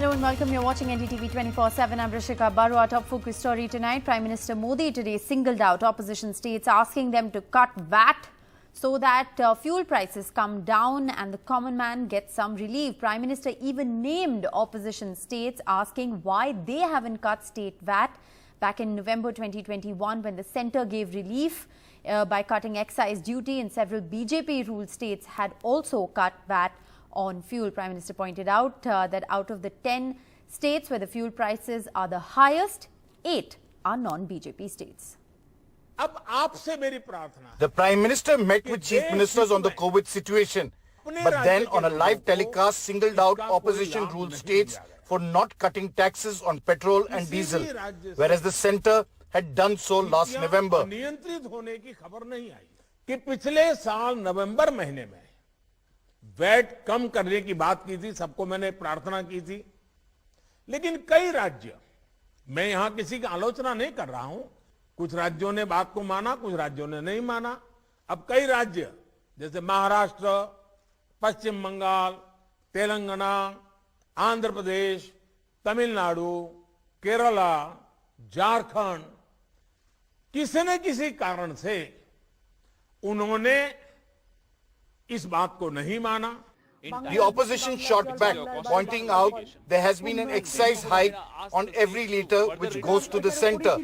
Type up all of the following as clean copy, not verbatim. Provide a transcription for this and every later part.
Hello and welcome. You're watching NDTV 24/7. I'm Rishika Baru. Our top focus story tonight. Prime Minister Modi today singled out opposition states, asking them to cut VAT so that fuel prices come down and the common man gets some relief. Prime Minister even named opposition states, asking why they haven't cut state VAT. Back in November 2021, when the centre gave relief by cutting excise duty, and several BJP-ruled states had also cut VAT on fuel. Prime Minister pointed out that out of the 10 states where the fuel prices are the highest, 8 are non-BJP states. The Prime Minister met with chief ministers on the COVID situation, but then on a live telecast singled out opposition-ruled states for not cutting taxes on petrol and diesel, whereas the centre had done so last November. VAT कम करने की बात की थी, सबको मैंने प्रार्थना की थी, लेकिन कई राज्य, मैं यहां किसी की आलोचना नहीं कर रहा हूं, कुछ राज्यों ने बात को माना, कुछ राज्यों ने नहीं माना। अब कई राज्य जैसे महाराष्ट्र, पश्चिम बंगाल, तेलंगाना, आंध्र प्रदेश, तमिलनाडु, केरला, झारखंड, किसी न किसी कारण से उन्होंने इस बात को नहीं माना। The opposition shot back, pointing out there has been an excise hike on every litre which goes to the centre.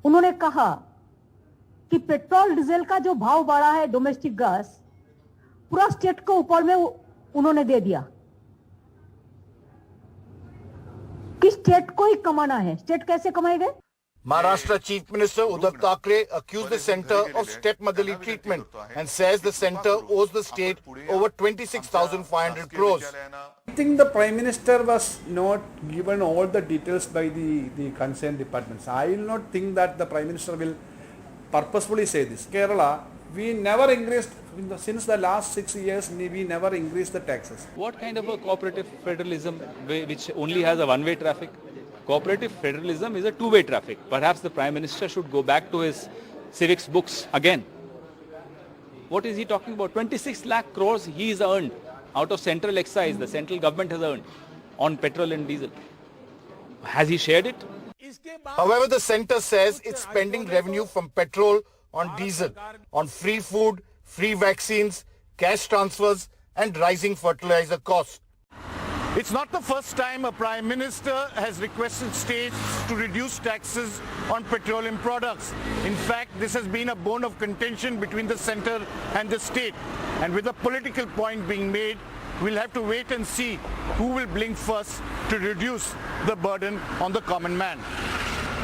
उन्होंने कहा कि पेट्रोल डीजल का जो भाव बढ़ा है, डोमेस्टिक गैस पूरा स्टेट को ऊपर में उन्होंने दे दिया कि स्टेट को ही कमाना है। स्टेट कैसे कमाएंगे? Maharashtra Chief Minister Uddhav Thackeray accused the centre of stepmotherly treatment and says the centre owes the state over 26,500 crores. I think the Prime Minister was not given all the details by the concerned departments. I will not think that the Prime Minister will purposefully say this. Kerala, we never increased, since the last 6 years, we never increased the taxes. What kind of a cooperative federalism which only has a one-way traffic? Cooperative federalism is a two-way traffic. Perhaps the Prime Minister should go back to his civics books again. What is he talking about? 26 lakh crores he has earned out of central excise, the central government has earned on petrol and diesel. Has he shared it? However, the centre says it's spending revenue from petrol on diesel, on free food, free vaccines, cash transfers and rising fertilizer costs. It's not the first time a Prime Minister has requested states to reduce taxes on petroleum products. In fact, this has been a bone of contention between the centre and the state. And with a political point being made, we'll have to wait and see who will blink first to reduce the burden on the common man.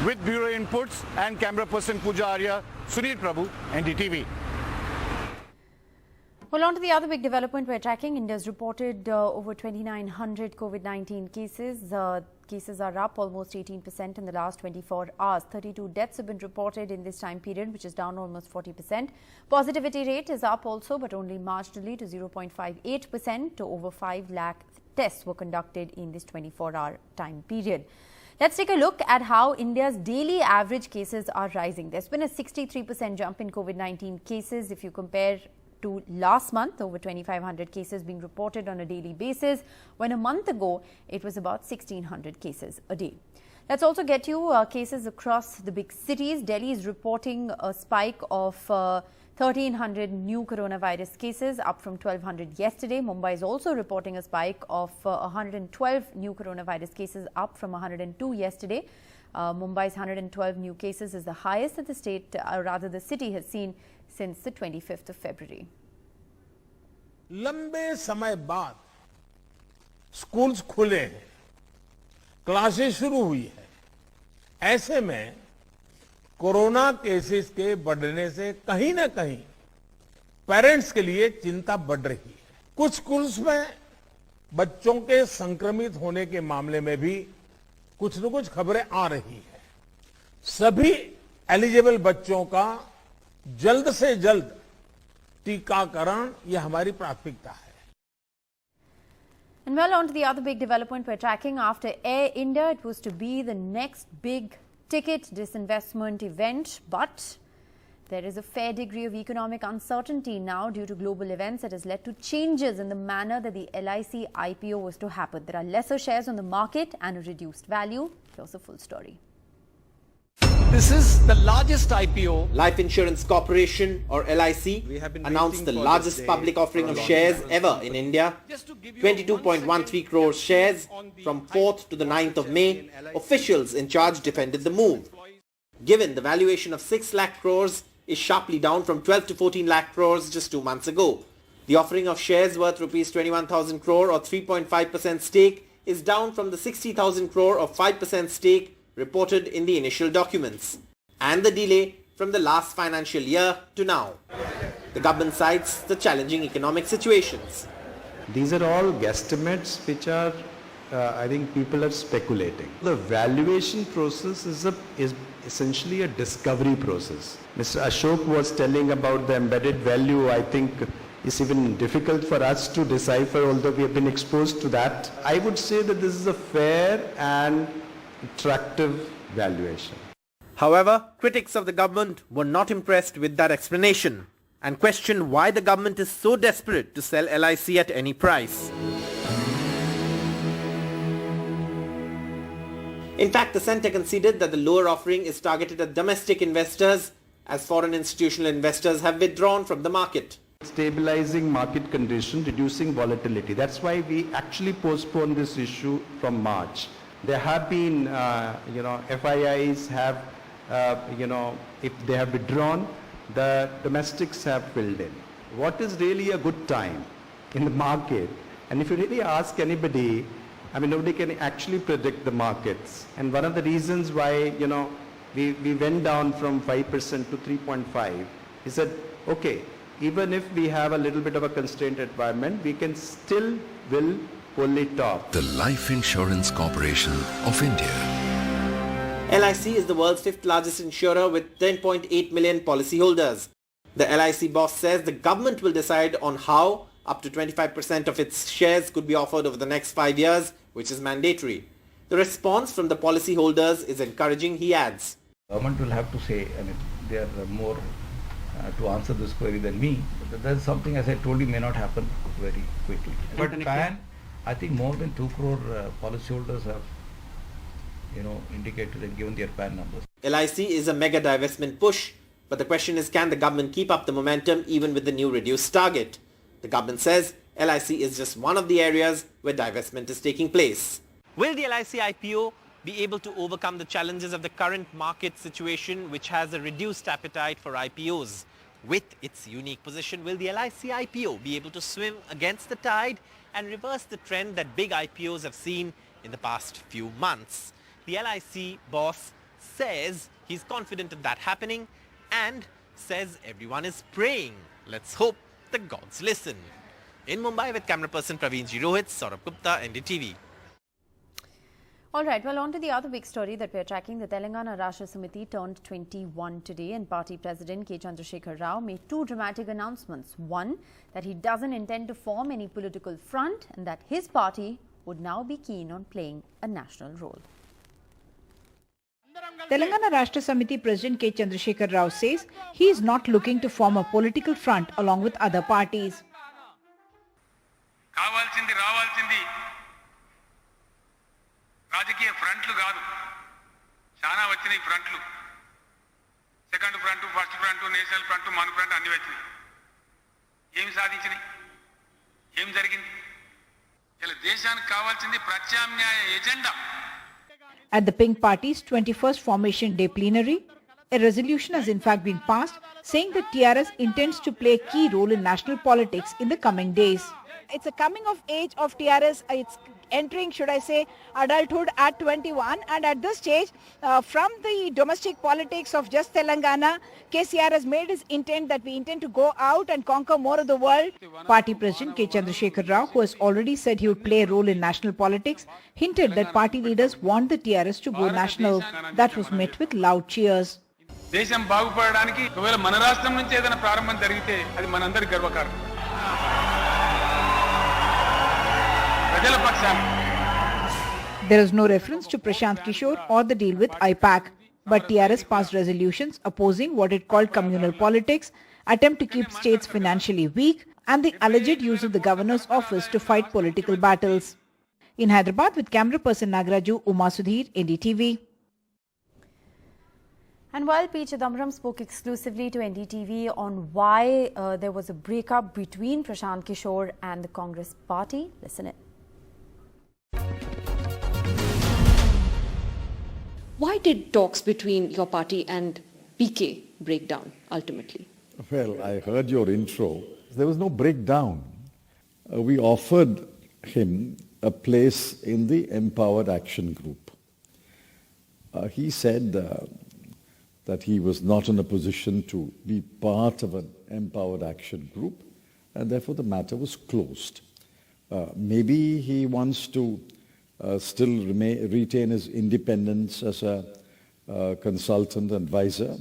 With Bureau Inputs and camera person Pooja Arya, Sunil Prabhu, NDTV. Well, on to the other big development we're tracking. India's reported over 2,900 COVID-19 cases. Cases are up almost 18% in the last 24 hours. 32 deaths have been reported in this time period, which is down almost 40%. Positivity rate is up also, but only marginally to 0.58%. To over 5 lakh tests were conducted in this 24-hour time period. Let's take a look at how India's daily average cases are rising. There's been a 63% jump in COVID-19 cases if you compare to last month, over 2,500 cases being reported on a daily basis, when a month ago it was about 1,600 cases a day. Let's also get you cases across the big cities. Delhi is reporting a spike of 1,300 new coronavirus cases, up from 1,200 yesterday. Mumbai is also reporting a spike of 112 new coronavirus cases, up from 102 yesterday. Mumbai's 112 new cases is the highest that the state, or rather the city, has seen since the 25th of February. लंबे समय बाद schools खुले हैं, classes शुरू हुई है। ऐसे में कोरोना केसेस के बढ़ने से कहीं ना कहीं पेरेंट्स के लिए चिंता बढ़ रही है। कुछ स्कूल्स में बच्चों के संक्रमित होने के मामले में भी कुछ न कुछ खबरें आ रही है। सभी एलिजिबल बच्चों का जल्द से जल्द टीकाकरण यह हमारी प्राथमिकता है। And well, on to the other big development we're tracking. After Air India, it was to be the next big ticket disinvestment event, but There is a fair degree of economic uncertainty now due to global events that has led to changes in the manner that the LIC IPO was to happen. There are lesser shares on the market and a reduced value. Here's the full story. This is the largest IPO. Life Insurance Corporation, or LIC, announced the largest public offering of shares ever in India. 22.13 crore shares from 4th to the 9th of May. Officials in charge defended the move. Given the valuation of 6 lakh crores is sharply down from 12 to 14 lakh crores just 2 months ago. The offering of shares worth rupees 21,000 crore or 3.5% stake is down from the 60,000 crore or 5% stake reported in the initial documents, and the delay from the last financial year to now. The government cites the challenging economic situations. These are all guesstimates which are, I think people are speculating. The valuation process is essentially a discovery process. Mr. Ashok was telling about the embedded value. I think it's even difficult for us to decipher, although we have been exposed to that. I would say that this is a fair and attractive valuation. However, critics of the government were not impressed with that explanation and questioned why the government is so desperate to sell LIC at any price. In fact, the centre conceded that the lower offering is targeted at domestic investors, as foreign institutional investors have withdrawn from the market. Stabilizing market condition, reducing volatility. That's why we actually postponed this issue from March. There have been, FIIs have, if they have withdrawn, the domestics have filled in. What is really a good time in the market? And if you really ask anybody, nobody can actually predict the markets. And one of the reasons why, we went down from 5% to 3.5 is that, okay, even if we have a little bit of a constrained environment, we can still will pull it off. The Life Insurance Corporation of India. LIC is the world's 5th largest insurer with 10.8 million policyholders. The LIC boss says the government will decide on how up to 25% of its shares could be offered over the next 5 years, which is mandatory. The response from the policyholders is encouraging, he adds. Government will have to say, they are more to answer this query than me. But that is something, as I told you, may not happen very quickly. But PAN, I think more than 2 crore policyholders have, indicated and given their PAN numbers. LIC is a mega divestment push, but the question is, can the government keep up the momentum even with the new reduced target? The government says LIC is just one of the areas where divestment is taking place. Will the LIC IPO be able to overcome the challenges of the current market situation, which has a reduced appetite for IPOs? With its unique position, will the LIC IPO be able to swim against the tide and reverse the trend that big IPOs have seen in the past few months? The LIC boss says he's confident of that happening and says everyone is praying. Let's hope the gods listen. In Mumbai with camera person Praveen Ji Rohit, Saurabh Gupta, NDTV. All right, well, on to the other big story that we're tracking. The Telangana Rashtra Samiti turned 21 today, and party president K. Chandrasekhar Rao made 2 dramatic announcements. One, that he doesn't intend to form any political front and that his party would now be keen on playing a national role. Telangana Rashtra Samiti President K. Chandrasekhar Rao says he is not looking to form a political front along with other parties. రాజకీయ ఫ్రంట్లు కాదు, చాలా వచ్చినాయి ఫ్రంట్లు. Second front, first front, national front, మన front అన్ని వచ్చినాయి. ఏమి సాధించినాయి? ఏం జరిగింది? ఇలా దేశానికి కావాల్సింది ప్రత్యామ్నాయ agenda. At the Pink Party's 21st Formation Day plenary, a resolution has in fact been passed saying that TRS intends to play a key role in national politics in the coming days. It's a coming of age of TRS. It's entering, should I say, adulthood at 21, and at this stage, from the domestic politics of just Telangana, KCR has made his intent that we intend to go out and conquer more of the world. Party President K. Chandrasekhar Rao, who has already said he would play a role in national politics, hinted that party leaders want the TRS to go national. That was met with loud cheers. దేశం బాగుపడడానికి ఒకవేళ మన రాష్ట్రం నుంచి ఏదైనా ప్రారంభం జరిగితే అది మనందరి గర్వకారణం. ప్రజల పక్షాన. There is no reference to Prashant Kishore or the deal with IPAC. But TRS passed resolutions opposing what it called communal politics, attempt to keep states financially weak, and the alleged use of the governor's office to fight political battles. In Hyderabad, with camera person Nagaraju, Uma Sudhir, NDTV. And while P. Chidambaram spoke exclusively to NDTV on why there was a breakup between Prashant Kishore and the Congress party, listen in. Why did talks between your party and PK break down ultimately? Well, I heard your intro. There was no breakdown. We offered him a place in the Empowered Action Group. He said that he was not in a position to be part of an Empowered Action Group, and therefore the matter was closed. Maybe he wants to still retain his independence as a consultant advisor.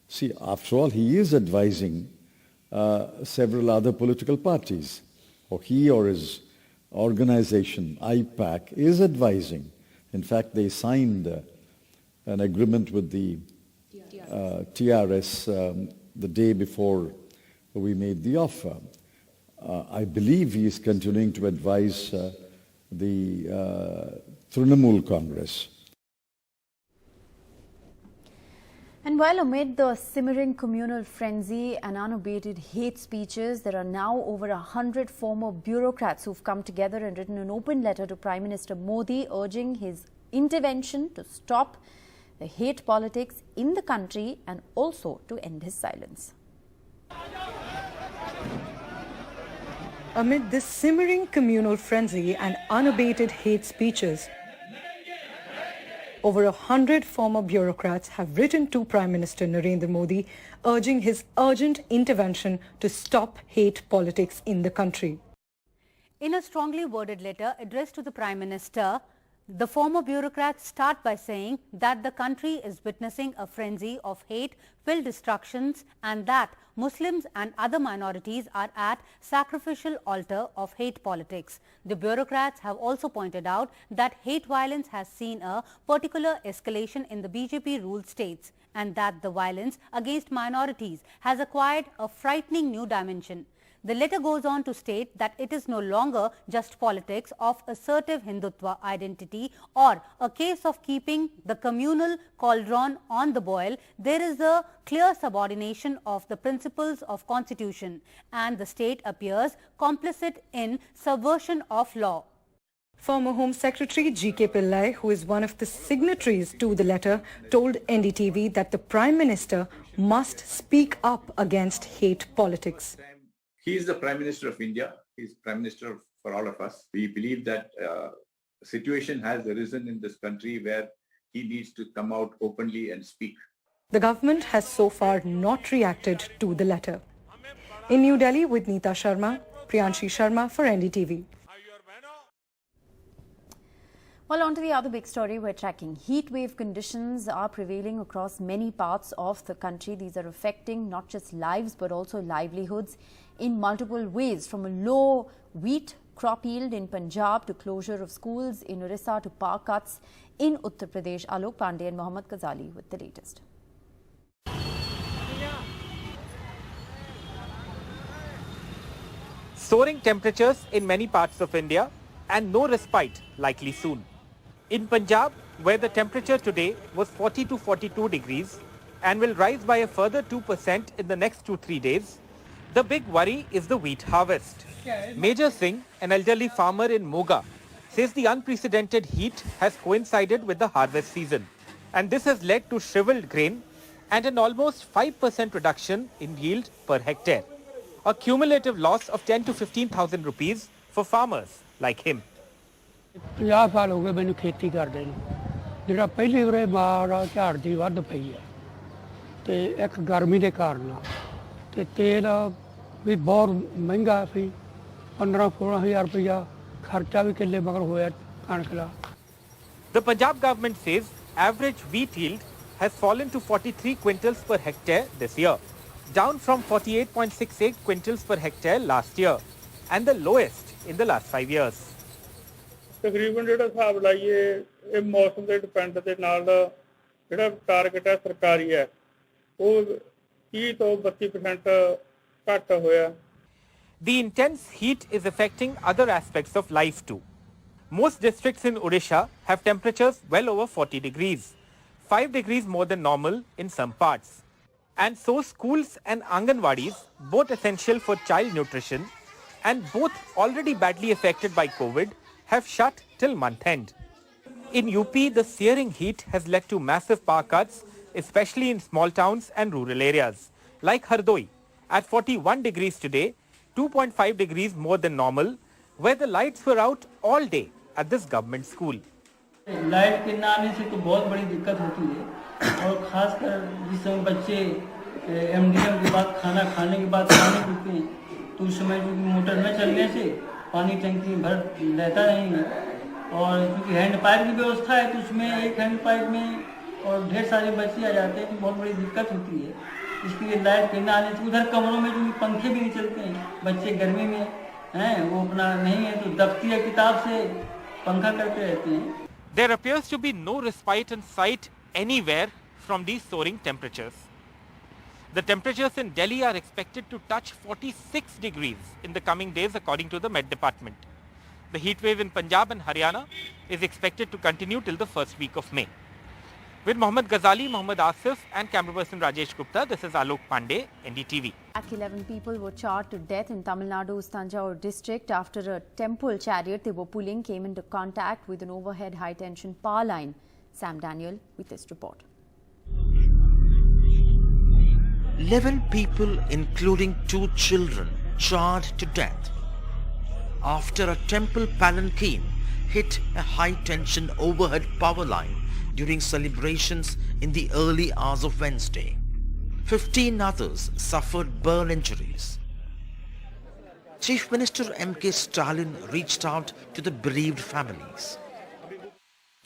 See, after all, he is advising several other political parties, or he or his organization, IPAC, is advising. In fact, they signed an agreement with the TRS the day before we made the offer. I believe he is continuing to advise the Trinamool Congress. And while amid the simmering communal frenzy and unabated hate speeches, there are now over 100 former bureaucrats who've come together and written an open letter to Prime Minister Modi urging his intervention to stop the hate politics in the country and also to end his silence. Amid this simmering communal frenzy and unabated hate speeches, over 100 former bureaucrats have written to Prime Minister Narendra Modi urging his urgent intervention to stop hate politics in the country. In a strongly worded letter addressed to the Prime Minister, the former bureaucrats start by saying that the country is witnessing a frenzy of hate-filled destructions and that Muslims and other minorities are at sacrificial altar of hate politics. The bureaucrats have also pointed out that hate violence has seen a particular escalation in the BJP-ruled states and that the violence against minorities has acquired a frightening new dimension. The letter goes on to state that it is no longer just politics of assertive Hindutva identity or a case of keeping the communal cauldron on the boil. There is a clear subordination of the principles of constitution and the state appears complicit in subversion of law. Former Home Secretary G.K. Pillai, who is one of the signatories to the letter, told NDTV that the Prime Minister must speak up against hate politics. He is the Prime Minister of India. He is Prime Minister for all of us. We believe that a situation has arisen in this country where he needs to come out openly and speak. The government has so far not reacted to the letter. In New Delhi with Neeta Sharma, Priyanshi Sharma for NDTV. Well, on to the other big story we're tracking. Heat wave conditions are prevailing across many parts of the country. These are affecting not just lives but also livelihoods in multiple ways, from a low wheat crop yield in Punjab to closure of schools in Orissa to power cuts in Uttar Pradesh. Alok Pandey and Mohammad Ghazali with the latest. Soaring temperatures in many parts of India and no respite likely soon. In Punjab, where the temperature today was 40 to 42 degrees and will rise by a further 2% in the next 2-3 days, the big worry is the wheat harvest. Major Singh, an elderly farmer in Moga, says the unprecedented heat has coincided with the harvest season. And this has led to shriveled grain and an almost 5% reduction in yield per hectare. A cumulative loss of 10 to 15,000 rupees for farmers like him. 50 ਸਾਲ ਹੋ ਗਏ ਮੈਨੂੰ ਖੇਤੀ ਕਰਦੇ ਨੂੰ ਜਿਹੜਾ ਪਹਿਲੀ ਵਾਰੇ ਮਾਰਾ ਝਾੜ ਦੀ ਵੱਧ ਪਈ ਹੈ ਤੇ ਇੱਕ ਗਰਮੀ ਦੇ ਕਾਰਨ ਤੇ ਤੇਲ ਵੀ ਬਹੁਤ ਮਹਿੰਗਾ ਸੀ 15-16,000 ਰੁਪਇਆ ਖਰਚਾ ਵੀ ਕਿੱਲੇ ਮਗਰ ਹੋਇਆ ਕਣਕ ਦਾ The Punjab government says average wheat yield has fallen to 43 quintals per hectare this year, down from 48.68 quintals per hectare last year and the lowest in the last 5 years. ਤਕਰੀਬਨ ਜਿਹੜਾ ਹਿਸਾਬ ਲਾਈਏ ਇਹ ਮੌਸਮ ਦੇ ਡਿਪੈਂਡ ਦੇ ਨਾਲ ਜਿਹੜਾ ਟਾਰਗੇਟ ਹੈ ਸਰਕਾਰੀ ਹੈ ਉਹ 30 ਤੋਂ 32% ਘੱਟ ਹੋਇਆ। The intense heat is affecting other aspects of life too. Most districts in Odisha have temperatures well over 40 degrees, 5 degrees more than normal in some parts. And so schools and Anganwadis, both essential for child nutrition and both already badly affected by COVID, have shut till month end. In UP, the searing heat has led to massive power cuts, especially in small towns and rural areas, like Hardoi, at 41 degrees today, 2.5 degrees more than normal, where the lights were out all day at this government school. Light के ना आने से तो बहुत बड़ी दिक्कत होती है और खासकर जिस समय बच्चे एमडीएम के बाद खाना खाने के बाद पानी पीते हैं तो उस समय क्योंकि मोटर न चलने से पानी टंकी भर रहता नहीं है और क्योंकि हैंड पाइप की व्यवस्था है तो उसमें एक हैंड पाइप में और ढेर सारे बच्चे आ जाते हैं तो बहुत बड़ी दिक्कत होती है। इसके लिए लाइट के ना आने से उधर कमरों में जो पंखे भी नहीं चलते हैं, बच्चे गर्मी में हैं वो अपना नहीं है तो दफ्ती या किताब से पंखा करते रहते हैं। There appears to be no respite in sight anywhere from these soaring temperatures. The temperatures in Delhi are expected to touch 46 degrees in the coming days according to the Met Department. The heat wave in Punjab and Haryana is expected to continue till the first week of May. With Mohammad Ghazali, Mohammad Asif and camera person Rajesh Gupta, this is Alok Pandey, NDTV. 11 people were charred to death in Tamil Nadu's Tanjore district after a temple chariot they were pulling came into contact with an overhead high-tension power line. Sam Daniel with this report. 11 people, including 2 children, charred to death after a temple palanquin hit a high-tension overhead power line during celebrations in the early hours of Wednesday. 15 others suffered burn injuries. Chief Minister M.K. Stalin reached out to the bereaved families.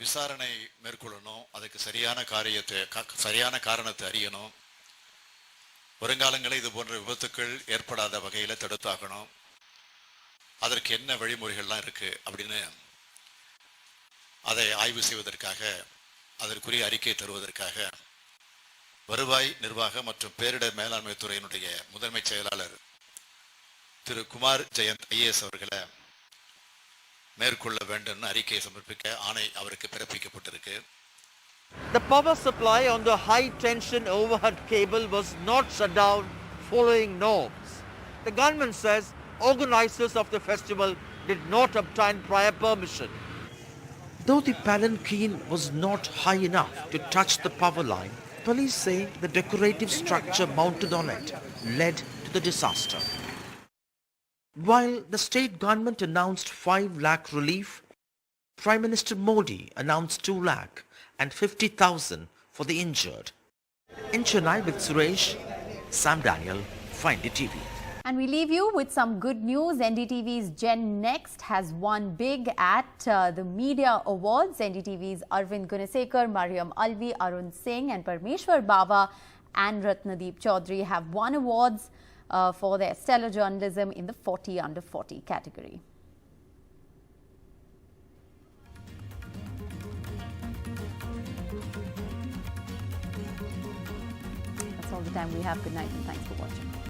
விசாரணை மேற்கொள்ளணும், அதுக்கு சரியான காரணத்தை அறியணும், வருங்காலங்களில் இது போன்ற விபத்துக்கள் ஏற்படாத வகையில் தடுத்தாகணும், அதற்கு என்ன வழிமுறைகள்லாம் இருக்கு அப்படின்னு அதை ஆய்வு செய்வதற்காக அதற்குரிய அறிக்கை தருவதற்காக வருவாய் நிர்வாக மற்றும் பேரிடர் மேலாண்மை துறையினுடைய முதன்மை செயலாளர் திரு குமார் ஜெயந்த் ஐஏஎஸ் அவர்களை மேற்கொள்ள வேண்டும் அறிக்கையை சமர்ப்பிக்க ஆணை அவருக்கு பிறப்பிக்கப்பட்டிருக்கு. The power supply on the high tension overhead cable was not shut down following norms. The government says organizers of the festival did not obtain prior permission. Though the palanquin was not high enough to touch the power line, police say the decorative structure mounted on it led to the disaster. While the state government announced 5 lakh relief, Prime Minister Modi announced 2 lakh and 50,000 for the injured. In Chennai with Suresh, Sam Daniel, NDTV. And we leave you with some good news. NDTV's Gen Next has won big at the Media Awards. NDTV's Arvind Gunasekar, Mariam Alvi, Arun Singh and Parmeshwar Bava and Ratnadeep Chaudhary have won awards for their stellar journalism in the 40 under 40 category. That's all the time we have. Good night and thanks for watching.